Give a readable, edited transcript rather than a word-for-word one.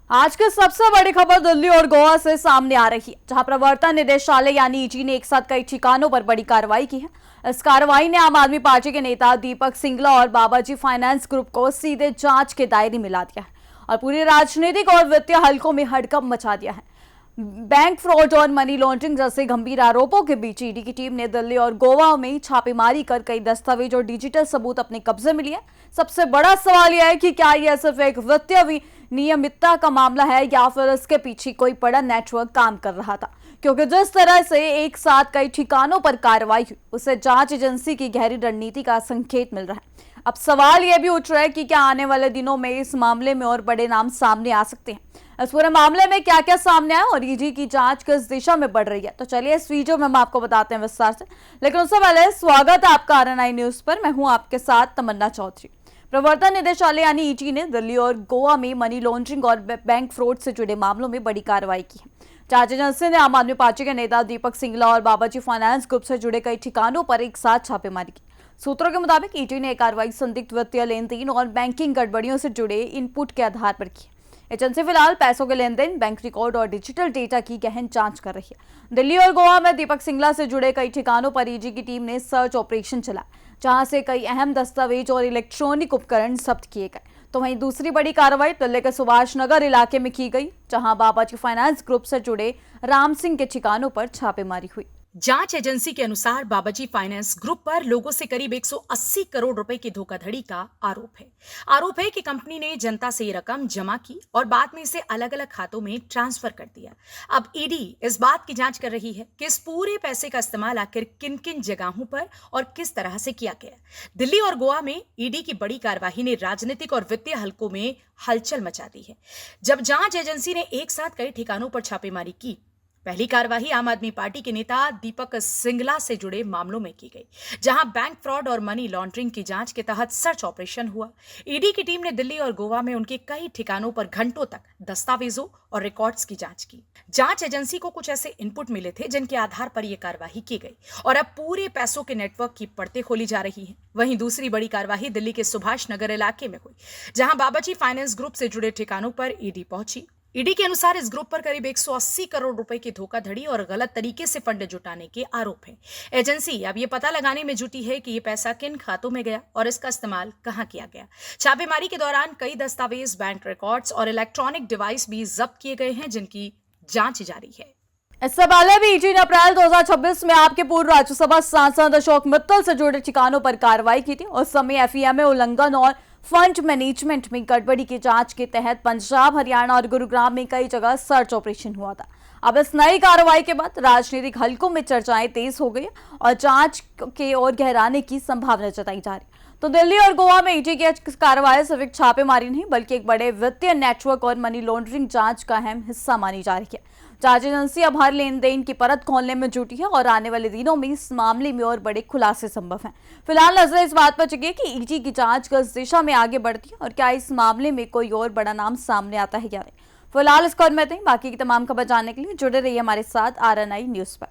आज की सबसे बड़ी खबर दिल्ली और गोवा से सामने आ रही है, जहां प्रवर्तन निदेशालय यानी ईडी ने एक साथ कई ठिकानों पर बड़ी कार्रवाई की है। इस कार्रवाई ने आम आदमी पार्टी के नेता दीपक सिंगला और बाबाजी फाइनेंस ग्रुप को सीधे जांच के दायरे में ला दिया है और पूरी राजनीतिक और वित्तीय हलकों में हड़कंप मचा दिया है। बैंक फ्रॉड और मनी लॉन्ड्रिंग जैसे गंभीर आरोपों के बीच ईडी की टीम ने दिल्ली और गोवा में छापेमारी कर कई दस्तावेज और डिजिटल सबूत अपने कब्जे में लिए। सबसे बड़ा सवाल यह है कि क्या यह सिर्फ एक वित्तीय नियमितता का मामला है या फिर इसके पीछे कोई बड़ा नेटवर्क काम कर रहा था, क्योंकि जिस तरह से एक साथ कई ठिकानों पर कार्रवाई हुई उससे जांच एजेंसी की गहरी रणनीति का संकेत मिल रहा है। अब सवाल यह भी उठ रहा है कि क्या आने वाले दिनों में इस मामले में और बड़े नाम सामने आ सकते हैं। इस पूरे मामले में क्या क्या सामने आया और ईडी की जांच किस दिशा में बढ़ रही है, तो चलिए इस वीडियो में हम आपको बताते हैं विस्तार से। लेकिन उससे पहले स्वागत है आपका RNI न्यूज पर। मैं हूं आपके साथ तमन्ना चौधरी। प्रवर्तन निदेशालय यानी ईडी ने दिल्ली और गोवा में मनी लॉन्ड्रिंग और बैंक फ्रॉड से जुड़े मामलों में बड़ी कार्रवाई की है। जांच एजेंसी ने आम आदमी पार्टी के नेता दीपक सिंगला और बाबाजी फाइनेंस ग्रुप से जुड़े कई ठिकानों पर एक साथ छापेमारी की। सूत्रों के मुताबिक ईडी ने कार्रवाई संदिग्ध वित्तीय लेन देन और बैंकिंग गड़बड़ियों से जुड़े इनपुट के आधार पर की। एजेंसी फिलहाल पैसों के लेन देन, बैंक रिकॉर्ड और डिजिटल डेटा की गहन जांच कर रही है। दिल्ली और गोवा में दीपक सिंगला से जुड़े कई ठिकानों पर ईडी की टीम ने सर्च ऑपरेशन चला, जहां से कई अहम दस्तावेज और इलेक्ट्रॉनिक उपकरण जब्त किए गए। तो वहीं दूसरी बड़ी कार्रवाई दिल्ली के सुभाष नगर इलाके में की गई, जहां बाबाजी फाइनेंस ग्रुप से जुड़े राम सिंह के ठिकानों पर छापेमारी हुई। जांच एजेंसी के अनुसार बाबाजी फाइनेंस ग्रुप पर लोगों से करीब 180 करोड़ रुपए की धोखाधड़ी का आरोप है कि कंपनी ने जनता से ये रकम जमा की और बाद में इसे अलग अलग खातों में ट्रांसफर कर दिया। अब ईडी इस बात की जांच कर रही है कि इस पूरे पैसे का इस्तेमाल आखिर किन किन जगहों पर और किस तरह से किया गया। दिल्ली और गोवा में ईडी की बड़ी कार्यवाही ने राजनीतिक और वित्तीय हलकों में हलचल मचा दी है। जब जांच एजेंसी ने एक साथ कई ठिकानों पर छापेमारी की, पहली कार्यवाही आम आदमी पार्टी के नेता दीपक सिंगला से जुड़े मामलों में की गई, जहां बैंक फ्रॉड और मनी लॉन्ड्रिंग की जांच के तहत सर्च ऑपरेशन हुआ। ईडी की टीम ने दिल्ली और गोवा में उनके कई ठिकानों पर घंटों तक दस्तावेजों और रिकॉर्ड्स की जांच की। जांच एजेंसी को कुछ ऐसे इनपुट मिले थे जिनके आधार पर यह कार्यवाही की गई और अब पूरे पैसों के नेटवर्क की परतें खोली जा रही हैं। वहीं दूसरी बड़ी कार्यवाही दिल्ली के सुभाष नगर इलाके में हुई, जहां बाबाजी फाइनेंस ग्रुप से जुड़े ठिकानों पर ईडी पहुंची। ईडी के अनुसार इस ग्रुप पर करीब 180 करोड़ रुपए की धोखाधड़ी और गलत तरीके से फंड जुटाने के आरोप हैं। एजेंसी अब ये पता लगाने में जुटी है कि ये पैसा किन खातों में गया और इसका इस्तेमाल कहां किया गया। छापेमारी के दौरान कई दस्तावेज, बैंक रिकॉर्ड्स और इलेक्ट्रॉनिक डिवाइस भी जब्त किए गए हैं, जिनकी जांच जारी है। इससे पहले भी ईडी ने अप्रैल 2026 में आपके पूर्व राज्यसभा सांसद अशोक मित्तल से जुड़े ठिकानों पर कार्रवाई की थी। उस समय FEMA उल्लंघन और फंड मैनेजमेंट में गड़बड़ी की जांच के तहत पंजाब, हरियाणा और गुरुग्राम में कई जगह सर्च ऑपरेशन हुआ था। अब इस नई कार्रवाई के बाद राजनीतिक हलकों में चर्चाएं तेज हो गई और जांच के और गहराने की संभावना जताई जा रही। तो दिल्ली और गोवा में ईडी की कार्रवाई सिर्फ एक छापेमारी नहीं, बल्कि एक बड़े वित्तीय नेटवर्क और मनी लॉन्ड्रिंग जांच का अहम हिस्सा मानी जा रही है। जांच एजेंसी अब हर लेन देन की परत खोलने में जुटी है और आने वाले दिनों में इस मामले में और बड़े खुलासे संभव हैं। फिलहाल नजर इस बात पर टिकी है कि ईडी की जांच किस दिशा में आगे बढ़ती है और क्या इस मामले में कोई और बड़ा नाम सामने आता है या नहीं। फिलहाल इस खबर में बाकी की तमाम खबर जानने के लिए जुड़े रहिए हमारे साथ RNI न्यूज पर।